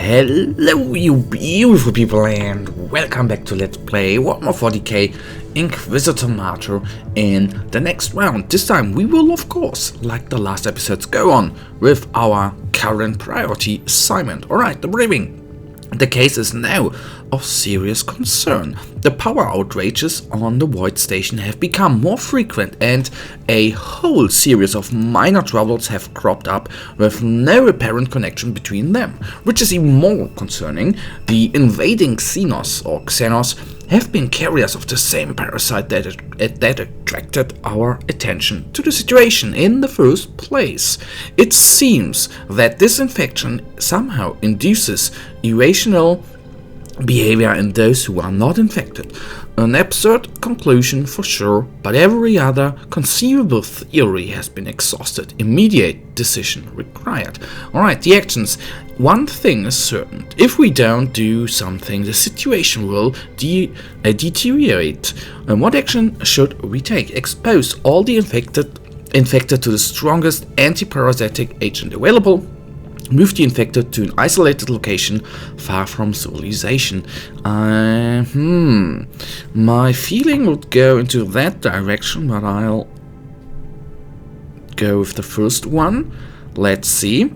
Hello you beautiful people and welcome back to Let's Play Warhammer 40k Inquisitor Martyr in the next round. This time we will of course, like the last episodes, go on with our current priority assignment. Alright, the briefing. The case is now of serious concern. The power outrages on the Void Station have become more frequent and a whole series of minor troubles have cropped up with no apparent connection between them. Which is even more concerning, the invading Xenos have been carriers of the same parasite that attracted our attention to the situation in the first place. It seems that this infection somehow induces irrational behavior in those who are not infected. An absurd conclusion for sure, but every other conceivable theory has been exhausted. Immediate decision required. Alright, the actions. One thing is certain. If we don't do something, the situation will deteriorate. And what action should we take? Expose all the infected to the strongest anti-parasitic agent available. Move the infected to an isolated location far from civilization. My feeling would go into that direction, but I'll go with the first one. Let's see.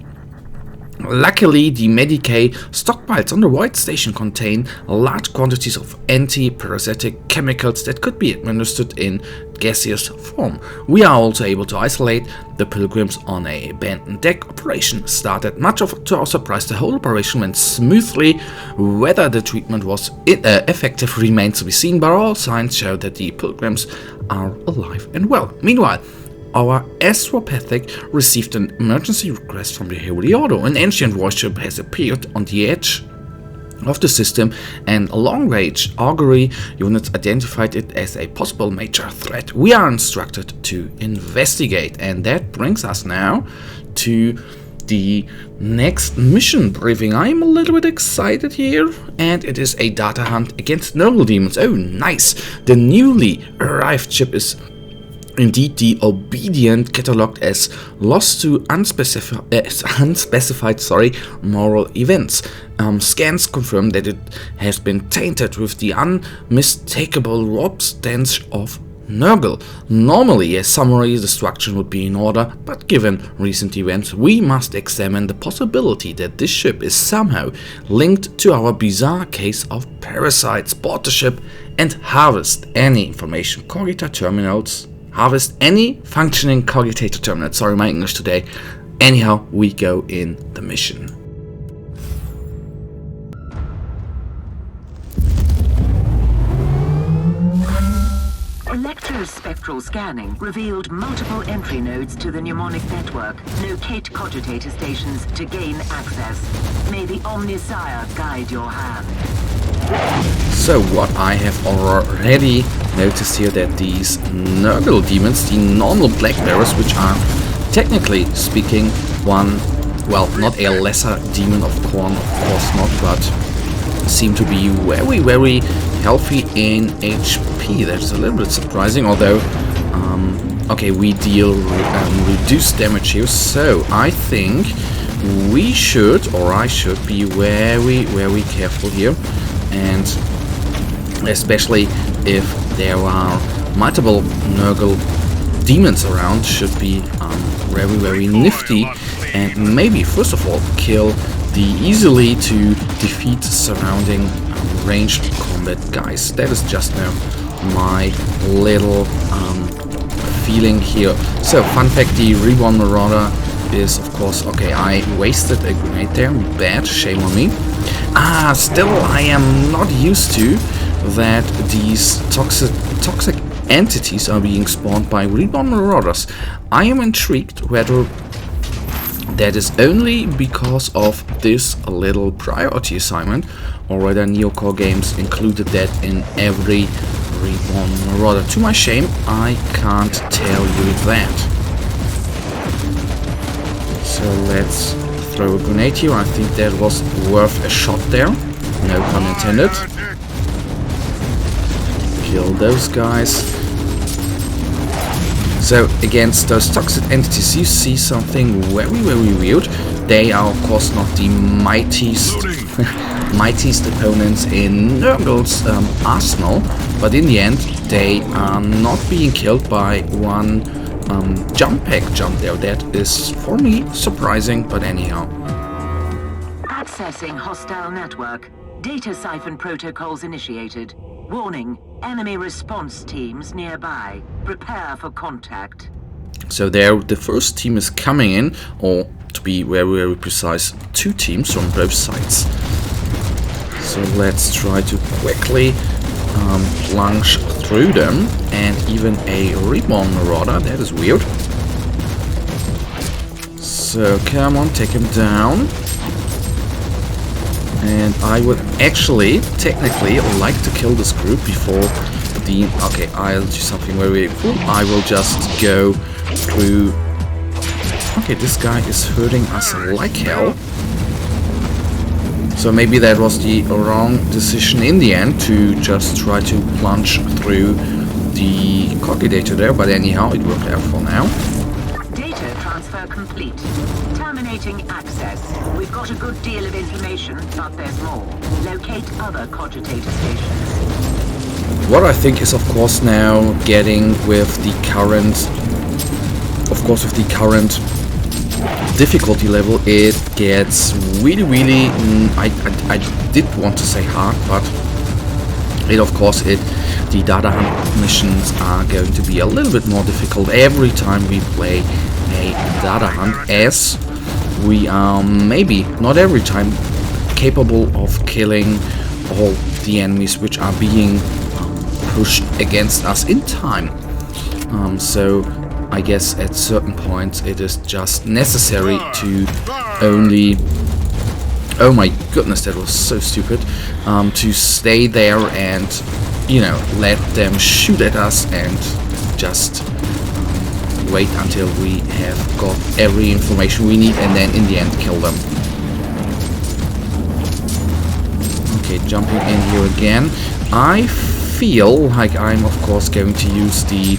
Luckily, the Medicae stockpiles on the Void Station contain large quantities of anti-parasitic chemicals that could be administered in gaseous form. We are also able to isolate the pilgrims on an abandoned deck. Operation started. To our surprise, the whole operation went smoothly. Whether the treatment was effective remains to be seen, but all signs show that the pilgrims are alive and well. Meanwhile, our astropathic received an emergency request from the Holy Order. An ancient warship has appeared on the edge of the system, and long-range augury units identified it as a possible major threat. We are instructed to investigate, and that brings us now to the next mission briefing. I'm a little bit excited here, and it is a data hunt against Nurgle demons. Oh, nice! The newly arrived ship is indeed the Obedient, catalogued as lost to unspecified moral events. Scans confirm that it has been tainted with the unmistakable warp stench of Nurgle. Normally, a summary destruction would be in order, but given recent events, we must examine the possibility that this ship is somehow linked to our bizarre case of parasites. Board the ship and harvest any information. Cogitator terminals. Harvest any functioning cogitator terminal. Sorry, my English today. Anyhow, we go in the mission. Electrospectral scanning revealed multiple entry nodes to the mnemonic network. Locate cogitator stations to gain access. May the Omnisire guide your hand. So what I have already noticed here, that these Nurgle demons, the normal black bearers, which are technically speaking one, well, not a lesser demon of Khorne, of course not, but seem to be very, very healthy in HP. That's a little bit surprising, although, okay, we deal reduced damage here, so I think we should, or I should, be very, very careful here. And especially if there are multiple Nurgle demons around, should be very, very nifty, and maybe first of all kill the easily to defeat surrounding ranged combat guys. That is just now my little feeling here. So, fun fact, the Reborn Marauder is of course, okay, I wasted a grenade there, bad, shame on me. Still I am not used to that these toxic entities are being spawned by Reborn Marauders. I am intrigued whether that is only because of this little priority assignment, or whether Neocore games included that in every Reborn Marauder. To my shame, I can't tell you that. So let's throw a grenade here. I think that was worth a shot there. No pun intended. Kill those guys. So against those toxic entities you see something very, very weird. They are of course not the mightiest mightiest opponents in Nurgle's arsenal, but in the end they are not being killed by one jump pack jump there. That is for me surprising, but anyhow. Accessing hostile network. Data siphon protocols initiated. Warning, enemy response teams nearby. Prepare for contact. So there the first team is coming in, or to be very, very precise, 2 teams from both sides. So let's try to quickly plunge through them, and even a reborn marauder, that is weird. So come on, take him down. And I would actually, technically, like to kill this group before the... Okay, I'll do something very, very cool. I will just go through... Okay, this guy is hurting us like hell. So maybe that was the wrong decision in the end to just try to plunge through the coordinator there, but anyhow, it worked out for now. Data transfer complete. Terminating access. We've got a good deal of information, but there's more. Locate other cogitator stations. What I think is, of course, now getting with the current... Of course, with the current difficulty level, it gets really, really... I did want to say hard, but it, of course, the data hunt missions are going to be a little bit more difficult every time we play a data hunt, as we are maybe not every time capable of killing all the enemies which are being pushed against us in time. So I guess at certain points it is just necessary to only... Oh my goodness, that was so stupid. To stay there and, you know, let them shoot at us and just wait until we have got every information we need, and then in the end kill them. Okay, jumping in here again. I feel like I'm of course going to use the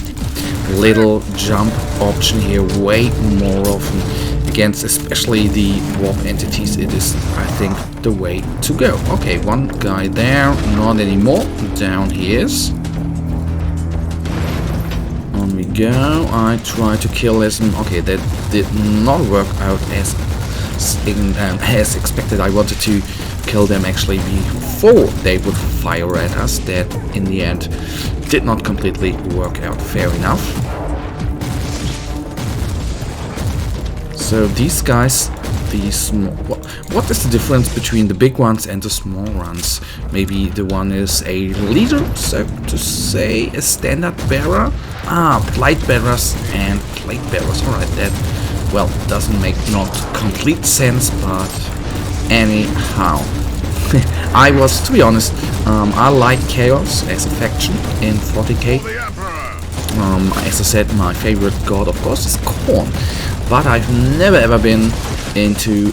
little jump option here way more often against especially the warp entities. It is, I think, the way to go. Okay, one guy there, not anymore. Down he is. On we go. I try to kill as... Okay, that did not work out as expected. I wanted to kill them actually before they would fire at us. That in the end did not completely work out. Fair enough. So these guys, these small... What is the difference between the big ones and the small ones? Maybe the one is a leader, so to say, a standard bearer? Ah, plate bearers and plate bearers. Alright, that, well, doesn't make not complete sense, but anyhow. I was, to be honest, I like Chaos as a faction in 40k. As I said, my favorite god, of course, is Khorne. But I've never ever been into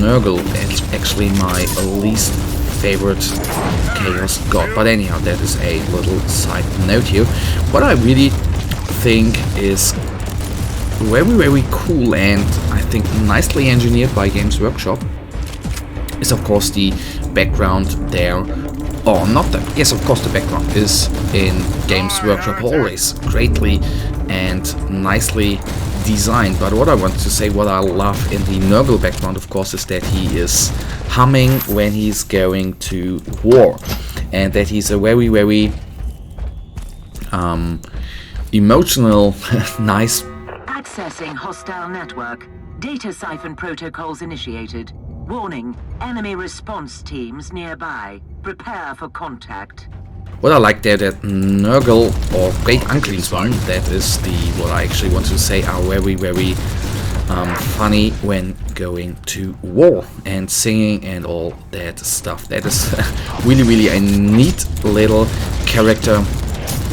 Nurgle. It's actually my least favorite Chaos god. But anyhow, that is a little side note here. What I really think is very, very cool and I think nicely engineered by Games Workshop is of course the background there. Oh, not that. Yes, of course the background is in Games Workshop always greatly and nicely designed. But what I want to say, what I love in the Nurgle background, of course, is that he is humming when he's going to war. And that he's a very, very emotional, nice... Accessing hostile network. Data siphon protocols initiated. Warning, enemy response teams nearby. Prepare for contact. What I like there, that Nurgle, or Great Unclean's one, that is the, what I actually want to say, are very, very funny when going to war and singing and all that stuff. That is really, really a neat little character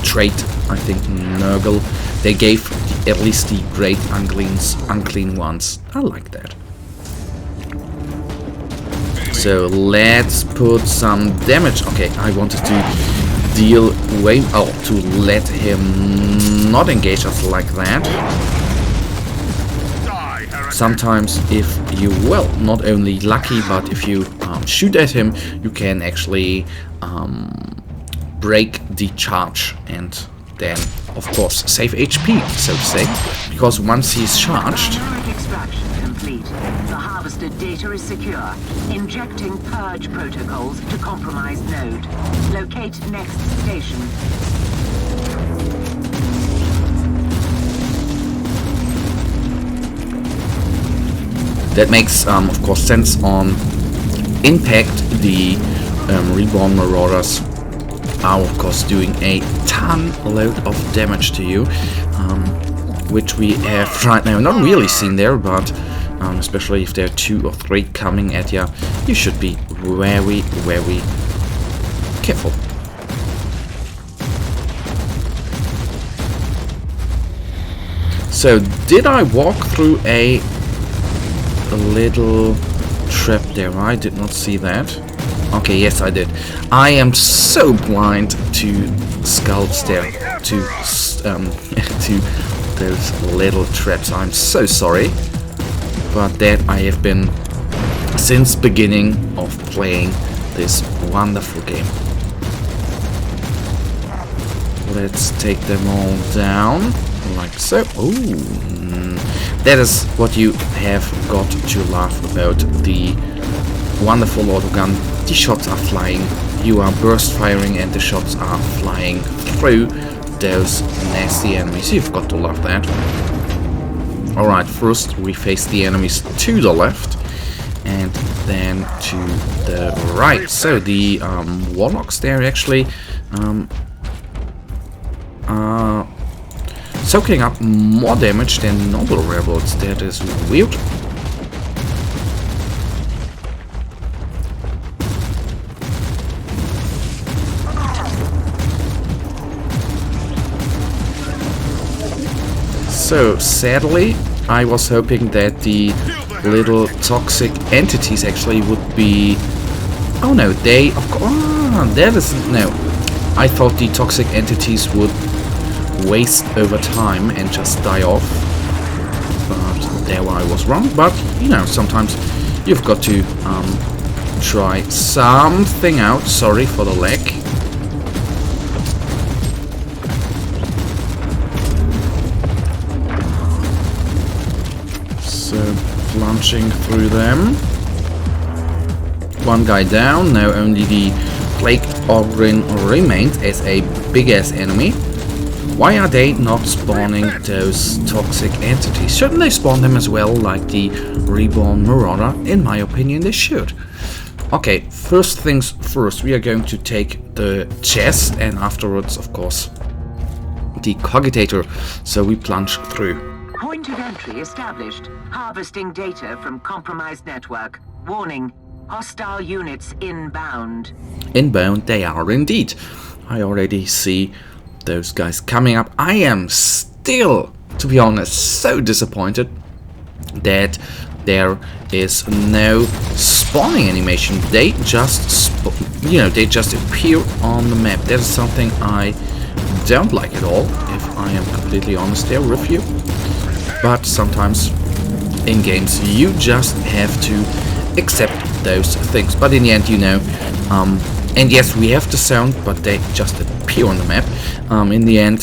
trait, I think, Nurgle. They gave at least the Great Unclean ones. I like that. So let's put some damage. Okay, I wanted to deal way... Oh, to let him not engage us like that. sometimes if you, well, not only lucky, but if you shoot at him, you can actually break the charge and then, of course, save HP, so to say, because once he's charged... Extraction complete. The harvested data is secure. Injecting purge protocols to compromised node. Locate next station. That makes, of course, sense on impact. The Reborn Marauders are, of course, doing a load of damage to you, which we have right now not really seen there, but especially if there are 2 or 3 coming at you, you should be very, very careful. So, did I walk through a little trap there? I did not see that. Okay, yes I did. I am so blind to skulls there, to those little traps. I'm so sorry, but that I have been since beginning of playing this wonderful game. Let's take them all down, like so. Ooh, that is what you have got to laugh about the wonderful autogun. The shots are flying, you are burst firing, and the shots are flying through those nasty enemies. You've got to love that. Alright, first we face the enemies to the left and then to the right. So the warlocks there actually are soaking up more damage than normal rebels. That is weird. So, sadly, I was hoping that the little toxic entities actually would be... Oh no, they... that is... No. I thought the toxic entities would waste over time and just die off. But there I was wrong. But, you know, sometimes you've got to try something out. Sorry for the lag. Plunging through them. One guy down. Now only the Plague Ogryn remains as a big-ass enemy. Why are they not spawning those toxic entities? Shouldn't they spawn them as well, like the Reborn Marauder? In my opinion, they should. Okay, first things first. We are going to take the chest and afterwards, of course, the Cogitator. So we plunge through. Point of entry established. Harvesting data from compromised network. Warning, hostile units inbound. Inbound they are indeed. I already see those guys coming up. I am still, to be honest, so disappointed that there is no spawning animation. They just, they just appear on the map. That is something I don't like at all, if I am completely honest there with you. But sometimes in games you just have to accept those things. But in the end, and yes, we have the sound, but they just appear on the map. In the end,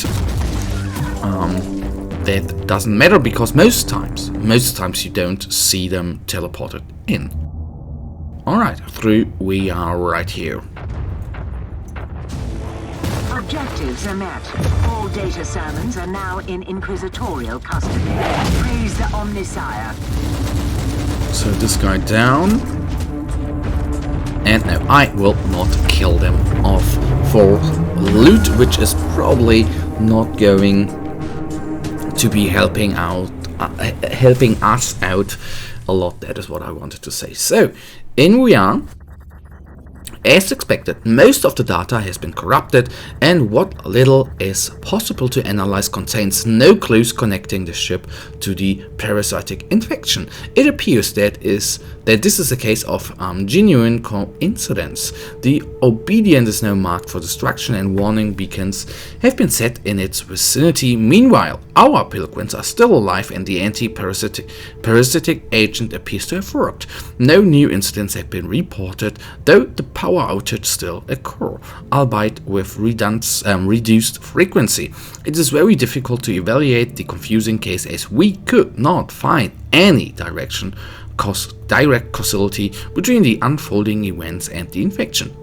that doesn't matter because most times you don't see them teleported in. Alright, through we are right here. Objectives are met. All data sermons are now in Inquisitorial custody. Praise the Omnisire. So this guy down. And no, I will not kill them off for loot, which is probably not going to be helping us out a lot. That is what I wanted to say. So, in we are. As expected, most of the data has been corrupted, and what little is possible to analyze contains no clues connecting the ship to the parasitic infection. It appears that this is a case of genuine coincidence. The Obedient is now marked for destruction, and warning beacons have been set in its vicinity. Meanwhile, our pilgrims are still alive, and the anti-parasitic agent appears to have worked. No new incidents have been reported, though the power outage still occur, albeit with reduced frequency. It is very difficult to evaluate the confusing case, as we could not find any direct causality between the unfolding events and the infection.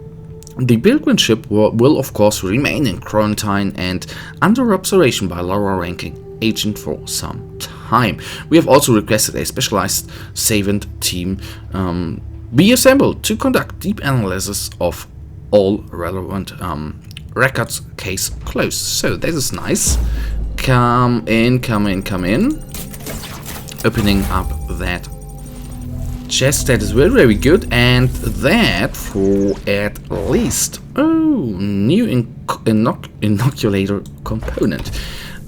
The pilgrim ship will of course remain in quarantine and under observation by lower ranking agent for some time. We have also requested a specialized savant team be assembled to conduct deep analysis of all relevant records. Case closed. So this is nice. Come in. Opening up that chest, that is very, very good, and that for at least new inoculator component.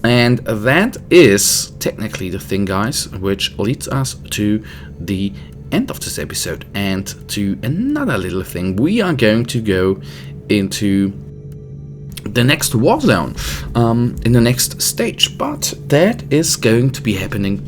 And that is technically the thing, guys, which leads us to the end of this episode and to another little thing. We are going to go into the next war zone in the next stage, but that is going to be happening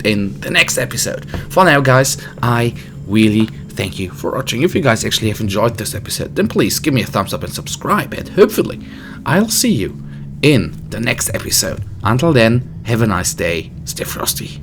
in the next episode. For now, guys, I really thank you for watching. If you guys actually have enjoyed this episode, then please give me a thumbs up and subscribe, and hopefully I'll see you in the next episode. Until then, have a nice day, stay frosty.